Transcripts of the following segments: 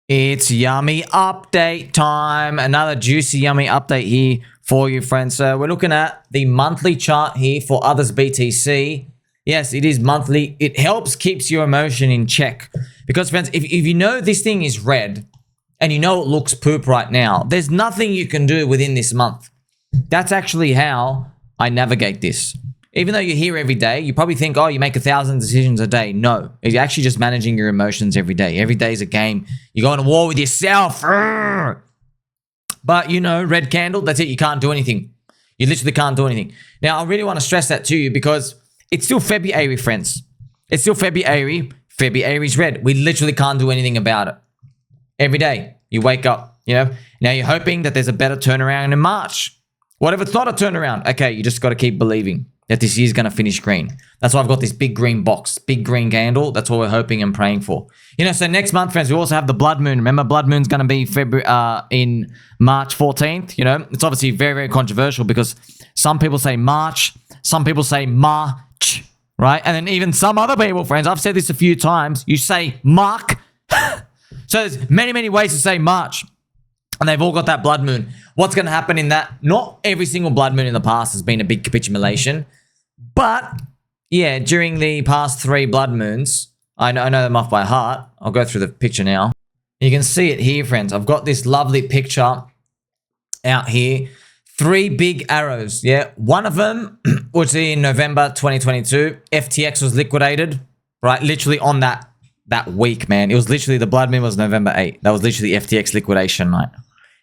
It's yummy update time. Another juicy yummy update here for you, friends. So we're looking at the monthly chart here for others BTC. Yes, it is monthly. It helps keeps your emotion in check. Because, friends, if you know this thing is red and you know it looks poop right now, there's nothing you can do within this month. That's actually how I navigate this. Even though you're here every day, you probably think, oh, you make 1,000 decisions a day. No, it's actually just managing your emotions every day. Every day is a game. You're going to war with yourself. But, you know, red candle, that's it. You can't do anything. You literally can't do anything. Now, I really want to stress that to you because it's still February, friends. It's still February. February's red. We literally can't do anything about it. Every day, you wake up, you know. Now, you're hoping that there's a better turnaround in March. What if it's not a turnaround? Okay, you just got to keep believing that this year's going to finish green. That's why I've got this big green box, big green candle. That's what we're hoping and praying for. You know, so next month, friends, we also have the blood moon. Remember, blood moon's going to be in March 14th. You know, it's obviously very, very controversial because some people say March, some people say March, right? And then even some other people, friends, I've said this a few times, you say Mark. So there's many, many ways to say March. And they've all got that blood moon. What's going to happen in that? Not every single blood moon in the past has been a big capitulation. But, yeah, during the past 3 blood moons, I know them off by heart. I'll go through the picture now. You can see it here, friends. I've got this lovely picture out here. 3 big arrows, yeah. One of them was in November 2022. FTX was liquidated, right? Literally on that week, man. It was literally, the blood moon was November 8. That was literally FTX liquidation night.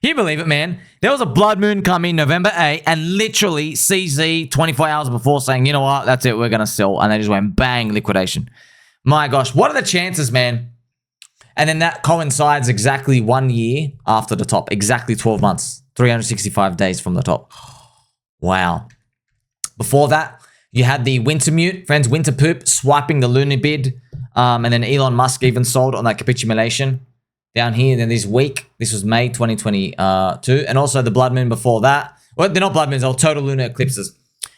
Can you believe it, man? There was a blood moon coming November 8 and literally CZ 24 hours before saying, you know what, that's it, we're going to sell. And they just went bang, liquidation. My gosh, what are the chances, man? And then that coincides exactly 1 year after the top. Exactly 12 months. 365 days from the top. Wow. Before that, you had the winter mute, friends, winter poop, swiping the LUNAR bid. And then Elon Musk even sold on that capitulation. Down here, then this week, this was May 2022, and also the blood moon before that. Well, they're not blood moons, they're total lunar eclipses.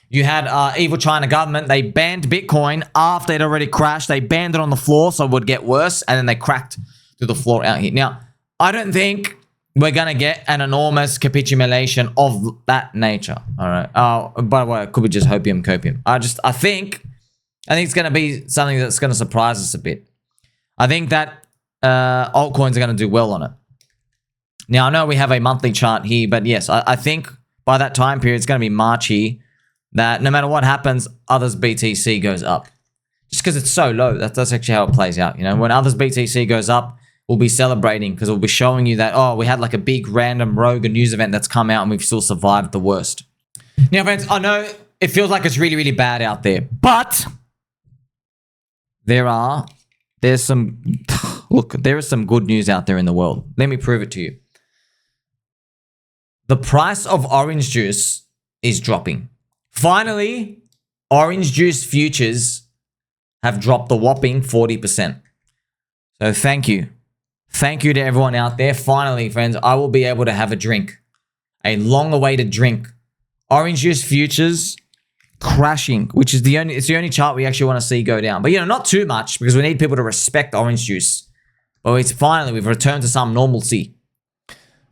You had evil China government, they banned Bitcoin after it already crashed. They banned it on the floor so it would get worse, and then they cracked through the floor out here. Now, I don't think we're going to get an enormous capitulation of that nature, all right? By the way, it could be just hopium copium. I think it's going to be something that's going to surprise us a bit. I think that altcoins are going to do well on it. Now, I know we have a monthly chart here, but yes, I think by that time period, it's going to be March here, that no matter what happens, others BTC goes up. Just because it's so low, that's actually how it plays out. You know, when others BTC goes up, we'll be celebrating because we'll be showing you that, oh, we had like a big random rogue news event that's come out and we've still survived the worst. Now, friends, I know it feels like it's really, really bad out there, but there's some... Look, there is some good news out there in the world. Let me prove it to you. The price of orange juice is dropping. Finally, orange juice futures have dropped a whopping 40%. So thank you. Thank you to everyone out there. Finally, friends, I will be able to have a drink. A long-awaited drink. Orange juice futures crashing, which is it's the only chart we actually want to see go down. But, you know, not too much because we need people to respect orange juice. But we've returned to some normalcy.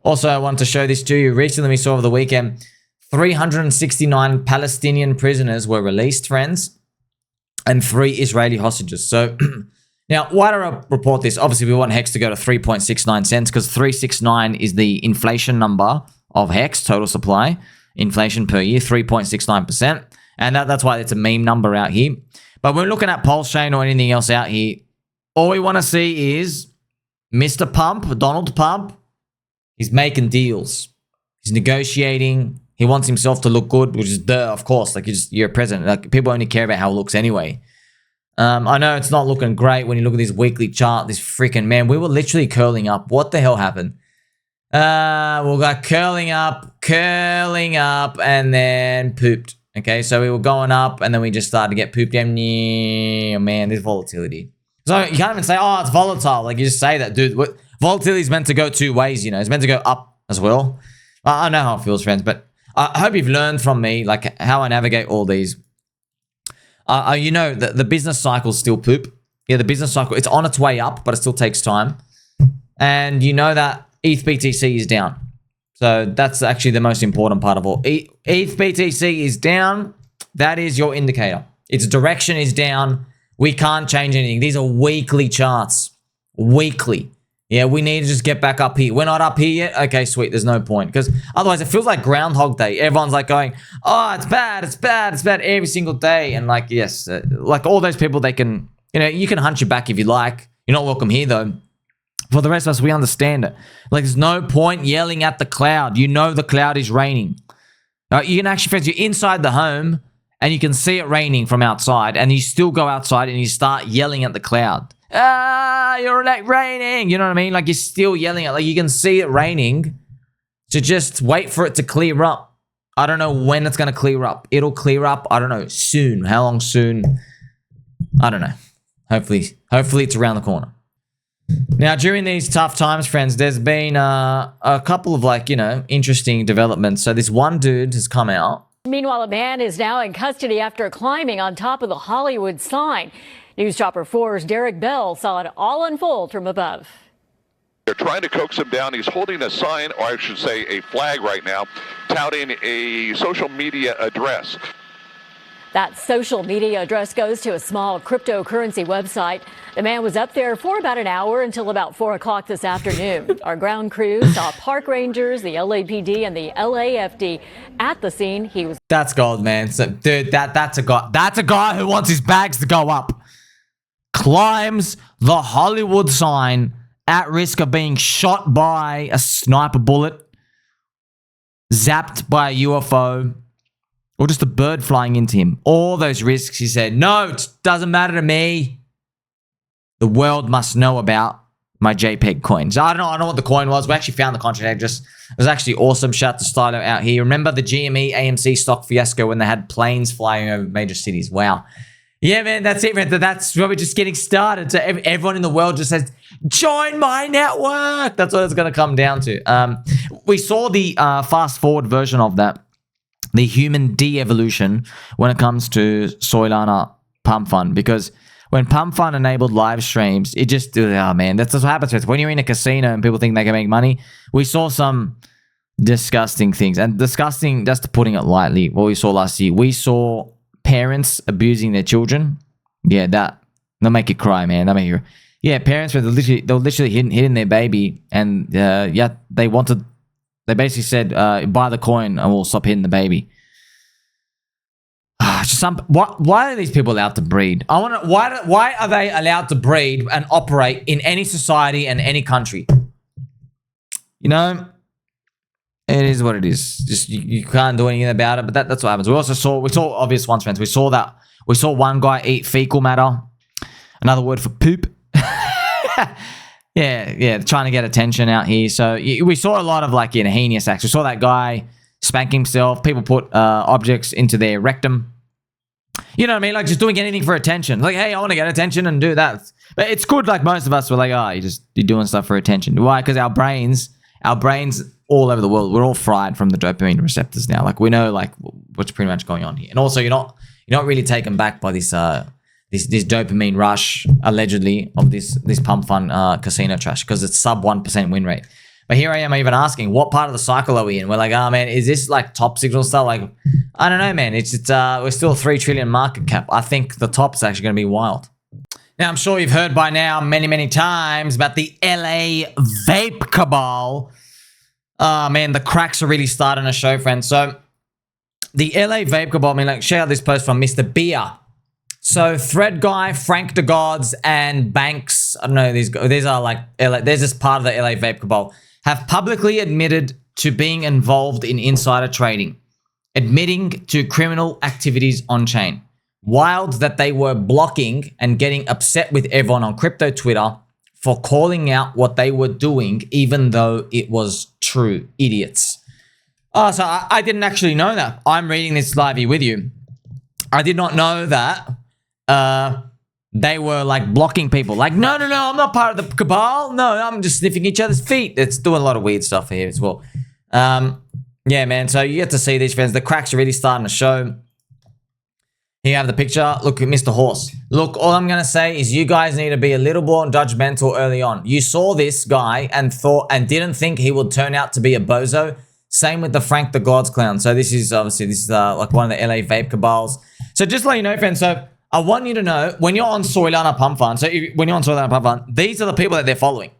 Also, I want to show this to you. Recently, we saw over the weekend, 369 Palestinian prisoners were released, friends, and 3 Israeli hostages. So, now, why do I report this? Obviously, we want Hex to go to 3.69 cents because 369 is the inflation number of Hex, total supply, inflation per year, 3.69%. And that's why it's a meme number out here. But when we're looking at Pulse Chain or anything else out here, all we want to see is Mr. Pump, Donald Pump, he's making deals. He's negotiating. He wants himself to look good, which is duh, of course. Like, you're a president. Like, people only care about how it looks anyway. I know it's not looking great when you look at this weekly chart. This freaking, man, we were literally curling up. What the hell happened? We got curling up, and then pooped. Okay, so we were going up, and then we just started to get pooped down. Oh, man, there's volatility. So you can't even say, oh, it's volatile. Like, you just say that, dude. Volatility is meant to go 2 ways, you know. It's meant to go up as well. I know how it feels, friends, but I hope you've learned from me, like, how I navigate all these. You know, the business cycle's still poop. Yeah, the business cycle, it's on its way up, but it still takes time. and you know that ETH BTC is down. So that's actually the most important part of all. ETH BTC is down. That is your indicator. Its direction is down. We can't change anything. These are weekly charts. Weekly. Yeah, we need to just get back up here. We're not up here yet? Okay, sweet. There's no point. Because otherwise it feels like Groundhog Day. Everyone's like going, oh, it's bad, it's bad, it's bad every single day. And like, yes, like all those people, they can, you know, you can hunt your back if you like. You're not welcome here though. For the rest of us, we understand it. Like, there's no point yelling at the cloud. You know the cloud is raining. You can actually, friends, you're inside the home and you can see it raining from outside, and you still go outside and you start yelling at the cloud. Ah, you're like raining. You know what I mean? Like, you're still yelling at, like, you can see it raining. So just wait for it to clear up. I don't know when it's going to clear up. It'll clear up, I don't know, soon. How long soon? I don't know. Hopefully it's around the corner. Now, during these tough times, friends, there's been a couple of, like, you know, interesting developments. So this one dude has come out. Meanwhile, a man is now in custody after climbing on top of the Hollywood sign. News Chopper 4's Derek Bell saw it all unfold from above. They're trying to coax him down. He's holding a sign, or I should say a flag right now, touting a social media address. That social media address goes to a small cryptocurrency website. The man was up there for about an hour until about 4 o'clock this afternoon. Our ground crew saw park rangers, the LAPD, and the LAFD at the scene. He was. That's gold, man. So, dude, that's a guy. That's a guy who wants his bags to go up. Climbs the Hollywood sign at risk of being shot by a sniper bullet, zapped by a UFO, or just a bird flying into him. All those risks, he said, no, it doesn't matter to me. The world must know about my JPEG coins. I don't know what the coin was. We actually found the contract address. It was actually awesome. Shout out to Stylo out here. Remember the GME AMC stock fiasco when they had planes flying over major cities? Wow. Yeah, man, that's it, man. That's probably just getting started. So everyone in the world just says, join my network. That's what it's going to come down to. We saw the fast forward version of that. The human de-evolution when it comes to Solana Pump Fund, because when Pump Fund enabled live streams, it just, oh man, that's what happens with when you're in a casino and people think they can make money. We saw some disgusting things, and disgusting, just putting it lightly, what we saw last year. We saw parents abusing their children. Yeah, they'll make you cry, man. They'll make you, yeah, parents were literally hitting their baby, and yeah, they basically said, buy the coin and we'll stop hitting the baby. Why are these people allowed to breed? I want to. Why are they allowed to breed and operate in any society and any country? You know, it is what it is. Just you can't do anything about it. But that's what happens. We saw obvious ones, friends. We saw one guy eat fecal matter. Another word for poop. Yeah, trying to get attention out here. So we saw a lot of, like, heinous acts. We saw that guy spank himself. People put objects into their rectum. You know what I mean? Like, just doing anything for attention. Like, hey, I want to get attention and do that. But it's good. Like, most of us were like, oh, you're doing stuff for attention. Why? Because our brains all over the world, we're all fried from the dopamine receptors now. Like, we know, like, what's pretty much going on here. And also, you're not really taken back by this dopamine rush, allegedly, of this pump fund casino trash, because it's sub 1% win rate. But here I am even asking, what part of the cycle are we in? We're like, oh man, is this like top signal stuff? Like, I don't know, man. We're still 3 trillion market cap. I think the top's actually going to be wild. Now, I'm sure you've heard by now many times about the LA Vape Cabal. Oh man, the cracks are really starting to show, friends. So the LA Vape Cabal, I mean, like, check out this post from Mr. Beer. So Thread Guy, Frank the Gods, and Banks, I don't know, these are like LA, there's this part of the LA Vape Cabal, have publicly admitted to being involved in insider trading, admitting to criminal activities on chain. Wild that they were blocking and getting upset with everyone on crypto Twitter for calling out what they were doing, even though it was true. Idiots. Oh, so I didn't actually know that. I'm reading this live here with you. I did not know that they were like blocking people. Like, no, I'm not part of the cabal. No, I'm just sniffing each other's feet. It's doing a lot of weird stuff here as well. Yeah, man. So you get to see these, friends. The cracks are really starting to show. Here you have the picture. Look at Mr. Horse. Look, all I'm going to say is you guys need to be a little more judgmental early on. You saw this guy and didn't think he would turn out to be a bozo. Same with the Frank the Gods clown. So this is obviously, like one of the LA Vape Cabals. So just to let you know, friends, so I want you to know when you're on Soilana Pump Fund, when you're on Soilana Pump Fund, these are the people that they're following.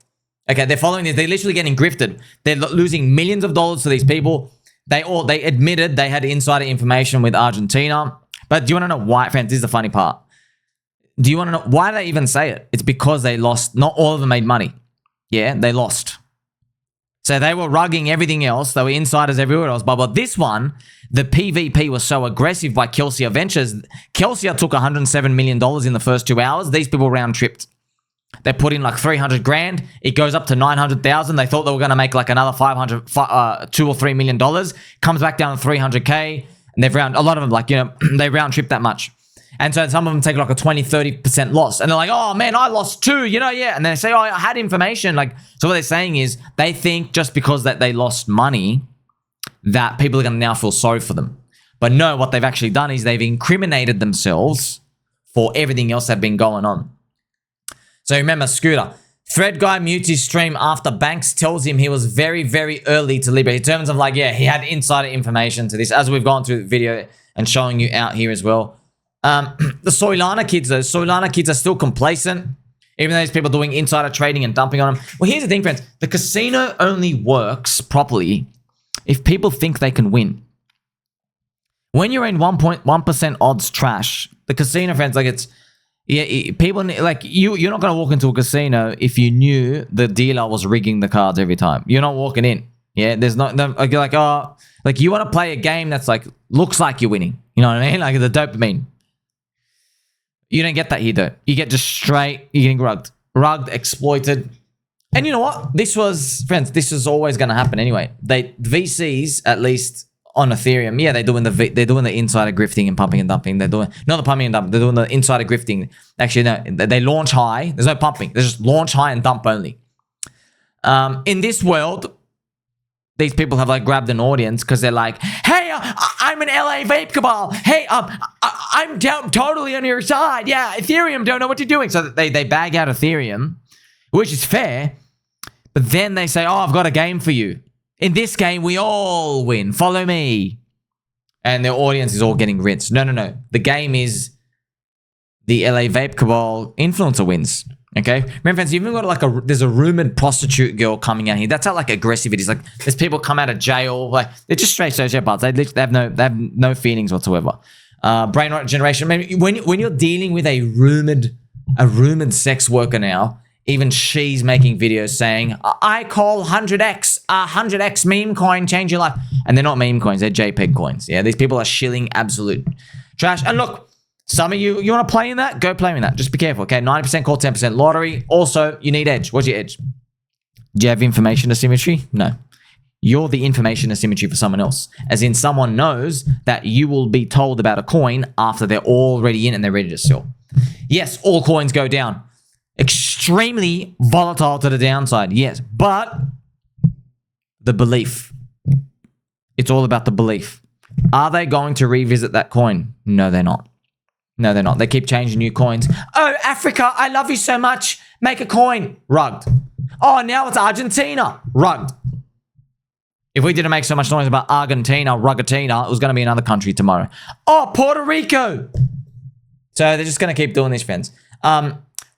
Okay, they're following this. They're literally getting grifted. They're losing millions of dollars to these people. They admitted they had insider information with Argentina. But do you want to know why, friends? This is the funny part. Do you want to know why they even say it? It's because they lost. Not all of them made money. Yeah, they lost. So they were rugging everything else. They were insiders everywhere else. But this one, the PVP was so aggressive by Kelsia Ventures. Kelsia took $107 million in the first 2 hours. These people round tripped. They put in like 300 grand. It goes up to 900,000. They thought they were going to make like another $2 or $3 million. Comes back down to 300K. And they've a lot of them, like, you know, they round trip that much. And so some of them take like a 20-30% loss. And they're like, oh man, I lost too, you know, yeah. And they say, oh, I had information. Like, so what they're saying is they think just because that they lost money, that people are going to now feel sorry for them. But no, what they've actually done is they've incriminated themselves for everything else that's been going on. So remember, Scooter. Thread guy mutes his stream after Banks tells him he was very, very early to liberate. In terms of like, yeah, he had insider information to this, as we've gone through the video and showing you out here as well. The Soilana kids, though, Soilana kids are still complacent, even though there's people doing insider trading and dumping on them. Well, here's the thing, friends. The casino only works properly if people think they can win. When you're in 1.1% odds trash, the casino, friends, like it's... Yeah, people like you're not gonna walk into a casino if you knew the dealer was rigging the cards every time. You're not walking in. Yeah, there's no like you're like, oh, like you want to play a game that's like looks like you're winning. You know what I mean? Like the dopamine. You don't get that here, though. You get just straight. You're getting rugged, exploited. And you know what? This was, friends. This is always gonna happen anyway. VCs at least. On Ethereum, yeah, they're doing the insider grifting and pumping and dumping. They're doing not the pumping and dumping. They're doing the insider grifting. Actually, no, they launch high. There's no pumping. They just launch high and dump only. In this world, these people have like grabbed an audience because they're like, "Hey, I'm an LA Vape Cabal. Hey, I'm totally on your side. Yeah, Ethereum don't know what you're doing." So they bag out Ethereum, which is fair. But then they say, "Oh, I've got a game for you. In this game, we all win. Follow me." And their audience is all getting rinsed. No. The game is the LA Vape Cabal influencer wins. Okay? Remember, friends, you've even got like there's a rumored prostitute girl coming out here. That's how like aggressive it is. Like there's people come out of jail. Like they're just straight sociopaths. They have no feelings whatsoever. Brain rot generation. When you're dealing with a rumored sex worker now, even she's making videos saying, I call 100x meme coin change your life. And they're not meme coins, they're JPEG coins. Yeah, these people are shilling absolute trash. And look, some of you want to play in that? Go play in that. Just be careful, okay? 90% call, 10% lottery. Also, you need edge. What's your edge? Do you have information asymmetry? No. You're the information asymmetry for someone else. As in someone knows that you will be told about a coin after they're already in and they're ready to sell. Yes, all coins go down. Extremely volatile to the downside, yes, but the belief. It's all about the belief. Are they going to revisit that coin? No, they're not. No, they're not. They keep changing new coins. Oh, Africa, I love you so much. Make a coin. Rugged. Oh, now it's Argentina. Rugged. If we didn't make so much noise about Argentina, Ruggatina, it was going to be another country tomorrow. Oh, Puerto Rico. So they're just going to keep doing this, friends.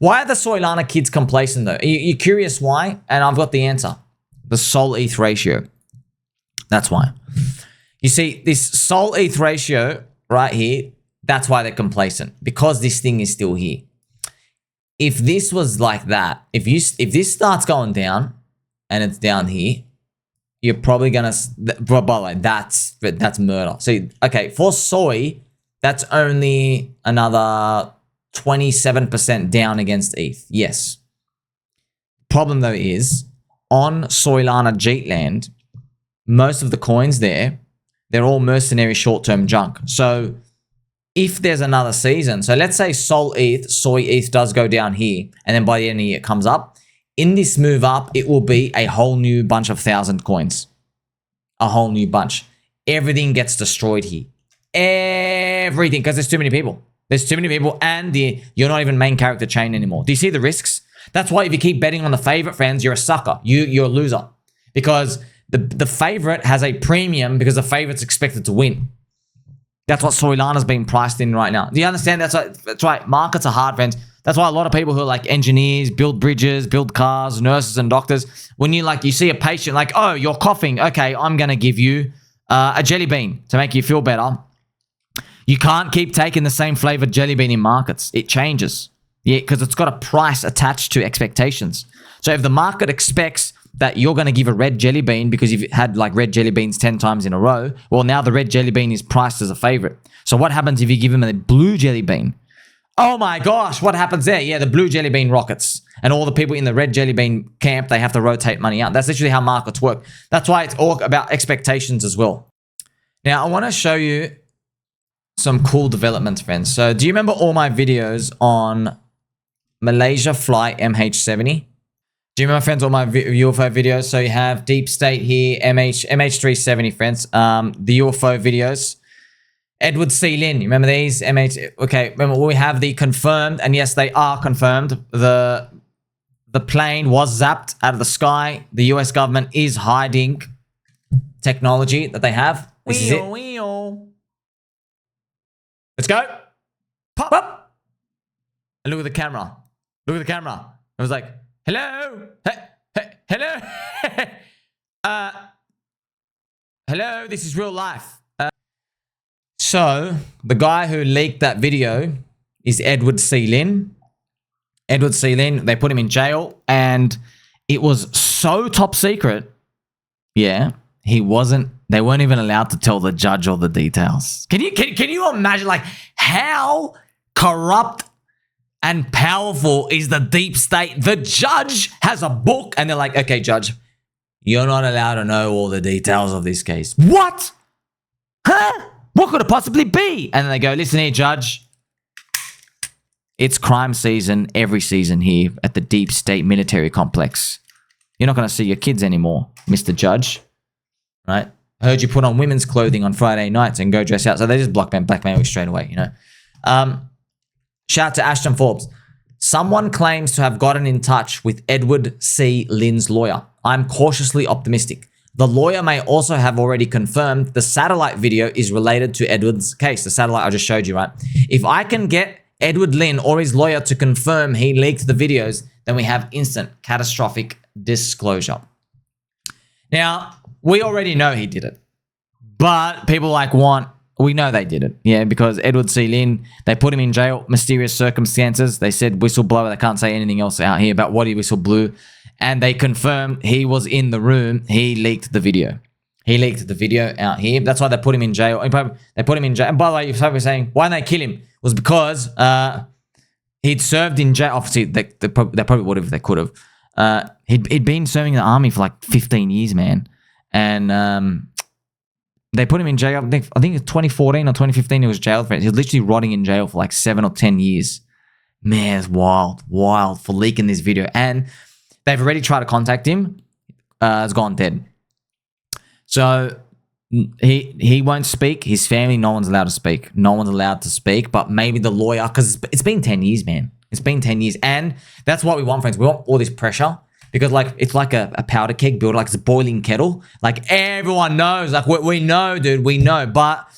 Why are the Soilana kids complacent, though? You're curious why? And I've got the answer. The Sol ETH ratio. That's why. You see, this Sol ETH ratio right here, that's why they're complacent. Because this thing is still here. If this was like that, if this starts going down and it's down here, you're probably going to... By the way, that's murder. See, okay, for soy, that's only another... 27% down against ETH. Yes. Problem though is on Soilana Jeetland, most of the coins there, they're all mercenary short-term junk. So if there's another season, so let's say Sol ETH, Soy ETH does go down here, and then by the end of the year it comes up. In this move up, it will be a whole new bunch of 1,000 coins. A whole new bunch. Everything gets destroyed here. everything because there's too many people. There's too many people and you're not even main character chain anymore. Do you see the risks? That's why if you keep betting on the favorite, friends, you're a sucker. You're a loser because the favorite has a premium because the favorite's expected to win. That's what Solana's being priced in right now. Do you understand? That's right. Markets are hard, friends. That's why a lot of people who are like engineers, build bridges, build cars, nurses and doctors, when you see a patient like, oh, you're coughing. Okay, I'm going to give you a jelly bean to make you feel better. You can't keep taking the same flavored jelly bean in markets. It changes. Yeah, because it's got a price attached to expectations. So if the market expects that you're going to give a red jelly bean because you've had like red jelly beans 10 times in a row, well, now the red jelly bean is priced as a favorite. So what happens if you give them a blue jelly bean? Oh my gosh, what happens there? Yeah, the blue jelly bean rockets. And all the people in the red jelly bean camp, they have to rotate money out. That's literally how markets work. That's why it's all about expectations as well. Now, I want to show you some cool developments, friends. So do you remember all my videos on Malaysia Flight MH370? Do you remember, friends, all my UFO videos? So you have Deep State here, MH370, friends. The UFO videos. Edward C. Lin, you remember these? Okay, remember we have the confirmed, and yes, they are confirmed. The plane was zapped out of the sky. The US government is hiding technology that they have. This is it. Let's go. Pop up. And look at the camera. Look at the camera. It was like, hello. Hello. Hello. This is real life. So the guy who leaked that video is Edward C. Lin. Edward C. Lin. They put him in jail, and it was so top secret. Yeah, he wasn't. They weren't even allowed to tell the judge all the details. Can you imagine like how corrupt and powerful is the deep state? The judge has a book and they're like, okay, judge, you're not allowed to know all the details of this case. What? Huh? What could it possibly be? And then they go, listen here, judge. It's crime season every season here at the deep state military complex. You're not going to see your kids anymore, Mr. Judge. Right? I heard you put on women's clothing on Friday nights and go dress out. So they just blackmail you straight away, you know. Shout out to Ashton Forbes. Someone claims to have gotten in touch with Edward C. Lin's lawyer. I'm cautiously optimistic. The lawyer may also have already confirmed the satellite video is related to Edward's case. The satellite I just showed you, right? If I can get Edward Lin or his lawyer to confirm he leaked the videos, then we have instant catastrophic disclosure. Now, we already know he did it, but people we know they did it. Yeah, because Edward C. Lin, they put him in jail, mysterious circumstances. They said whistleblower. They can't say anything else out here about what he whistleblew. And they confirmed he was in the room. He leaked the video. He leaked the video out here. That's why they put him in jail. They put him in jail. And by the way, you're probably saying, why didn't they kill him? It was because he'd served in jail. Obviously, they probably would have if they could have. He'd been serving in the army for like 15 years, man. And they put him in jail. I think it's 2014 or 2015 he was jailed for it. He was literally rotting in jail for like 7 or 10 years. Man, it's wild for leaking this video. And they've already tried to contact him. It's gone dead. So he won't speak. His family, no one's allowed to speak. No one's allowed to speak. But maybe the lawyer, because it's been 10 years, man. It's been 10 years. And that's what we want, friends. We want all this pressure. Because like it's like a powder keg builder, like it's a boiling kettle. Like everyone knows, like we know, dude, we know. But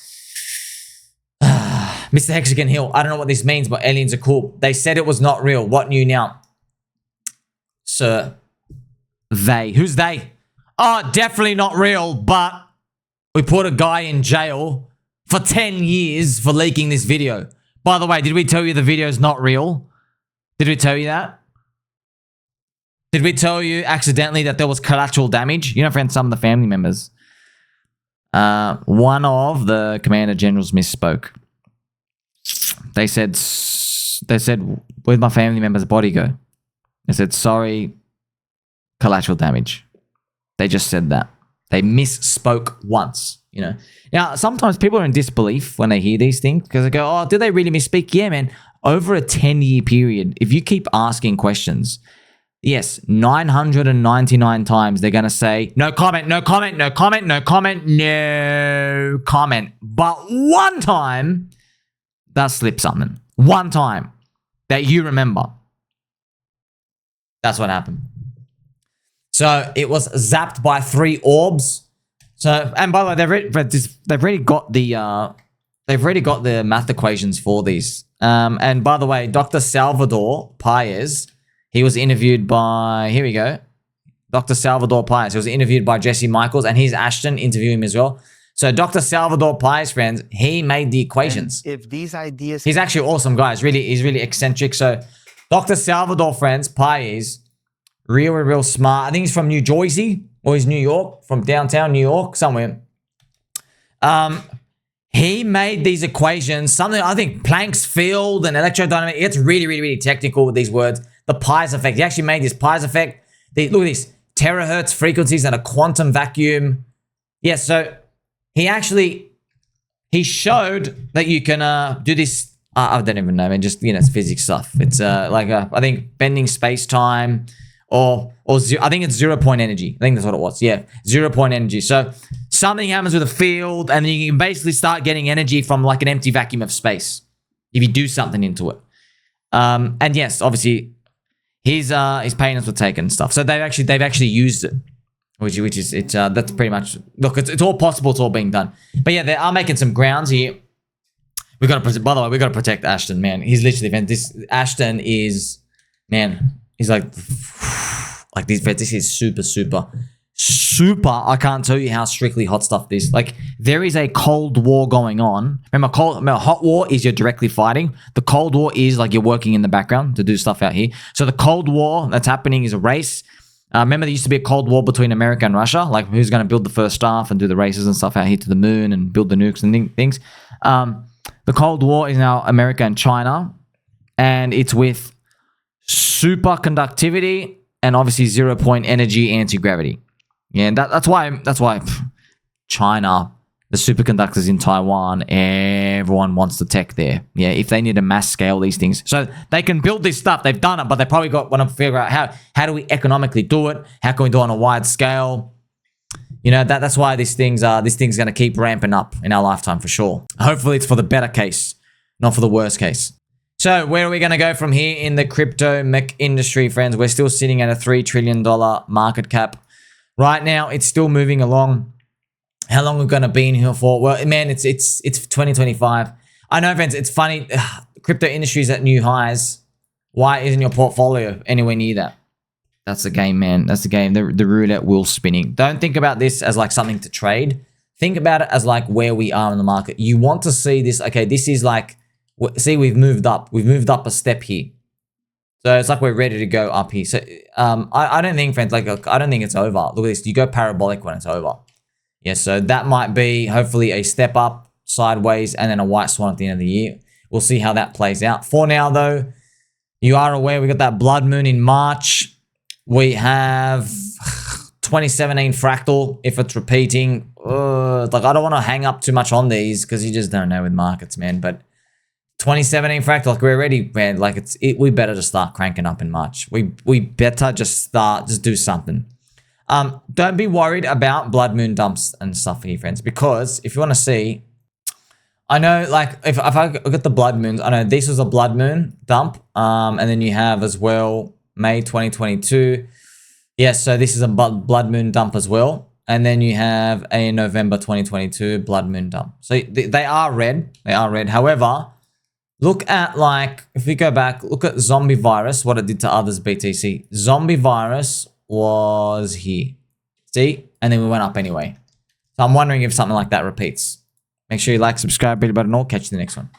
Mr. Hexagon Hill, I don't know what this means, but aliens are cool. They said it was not real. What new now? Sir, they. Who's they? Oh, definitely not real, but we put a guy in jail for 10 years for leaking this video. By the way, did we tell you the video is not real? Did we tell you that? Did we tell you accidentally that there was collateral damage? You know, friends, some of the family members. One of the commander generals misspoke. They said, where'd my family member's body go? They said, sorry, collateral damage. They just said that. They misspoke once, you know. Now, sometimes people are in disbelief when they hear these things because they go, oh, did they really misspeak? Yeah, man. Over a 10-year period, if you keep asking questions, Yes, 999 times they're going to say, no comment, no comment, no comment, no comment, no comment. But one time, they'll slip something. One time that you remember. That's what happened. So it was zapped by 3 orbs. So, and by the way, they've already got the math equations for these. And by the way, Dr. Salvador Paez, he was interviewed by, here we go, Dr. Salvador Paez. He was interviewed by Jesse Michaels, and he's Ashton interviewing him as well. So Dr. Salvador Paez, friends, he made the equations. And if these ideas, he's actually an awesome guy. He's really eccentric. So Dr. Salvador, friends, Paez, real smart. I think he's from New Jersey, or he's New York, from downtown New York, somewhere. He made these equations, something, I think, Planck's field and electrodynamics. It's really technical with these words. The Pi's effect. He actually made this Pi's effect. Look at this. Terahertz frequencies and a quantum vacuum. Yeah, so he showed that you can do this. I don't even know, man. Just, it's physics stuff. It's I think bending space-time or I think it's 0-point energy. I think that's what it was. Yeah, 0-point energy. So something happens with a field, and then you can basically start getting energy from like an empty vacuum of space if you do something into it. And yes, obviously, his payments were taken and stuff. So they've actually used it, which is that's pretty much, look, it's all possible. It's all being done. But yeah, they are making some grounds here. By the way, we got to protect Ashton, man. He's literally, man, this Ashton is, man, he's like this is super. I can't tell you how strictly hot stuff this is. Like, there is a cold war going on. Remember, hot war is you're directly fighting. The cold war is like you're working in the background to do stuff out here. So the cold war that's happening is a race. Remember, there used to be a cold war between America and Russia, like who's going to build the first stuff and do the races and stuff out here to the moon and build the nukes and things. The cold war is now America and China, and it's with superconductivity and obviously 0-point energy anti-gravity. Yeah, and that's why China, the superconductors in Taiwan, everyone wants the tech there. Yeah, if they need to mass scale these things. So they can build this stuff. They've done it, but they probably want to figure out how do we economically do it? How can we do it on a wide scale? That's why this thing's going to keep ramping up in our lifetime for sure. Hopefully it's for the better case, not for the worst case. So where are we going to go from here in the crypto mech industry, friends? We're still sitting at a $3 trillion market cap. Right now, it's still moving along. How long we're going to be in here for? Well, man, it's 2025. I know, friends, it's funny. Crypto industry is at new highs. Why isn't your portfolio anywhere near that? That's the game, man. That's the game. The roulette wheel spinning. Don't think about this as like something to trade. Think about it as like where we are in the market. You want to see this. Okay, this is like, see, we've moved up. We've moved up a step here. So it's like we're ready to go up here. So I don't think, friends, I don't think it's over. Look at this. You go parabolic when it's over. Yeah, so that might be hopefully a step up, sideways, and then a white swan at the end of the year. We'll see how that plays out. For now, though, you are aware we got that blood moon in March. We have 2017 fractal, if it's repeating. I don't want to hang up too much on these because you just don't know with markets, man. But 2017 fractal, we're ready, man. We better just start cranking up in March. We better just do something. Don't be worried about blood moon dumps and stuff here, friends, because if you want to see, I know, if I look at the blood moons, I know this was a blood moon dump, and then you have as well May 2022. Yes, so this is a blood moon dump as well. And then you have a November 2022 blood moon dump. So they are red. They are red. However, look at if we go back, look at zombie virus, what it did to others BTC. Zombie virus was here. See? And then we went up anyway. So I'm wondering if something like that repeats. Make sure you like, subscribe, hit the button, all. Catch you in the next one.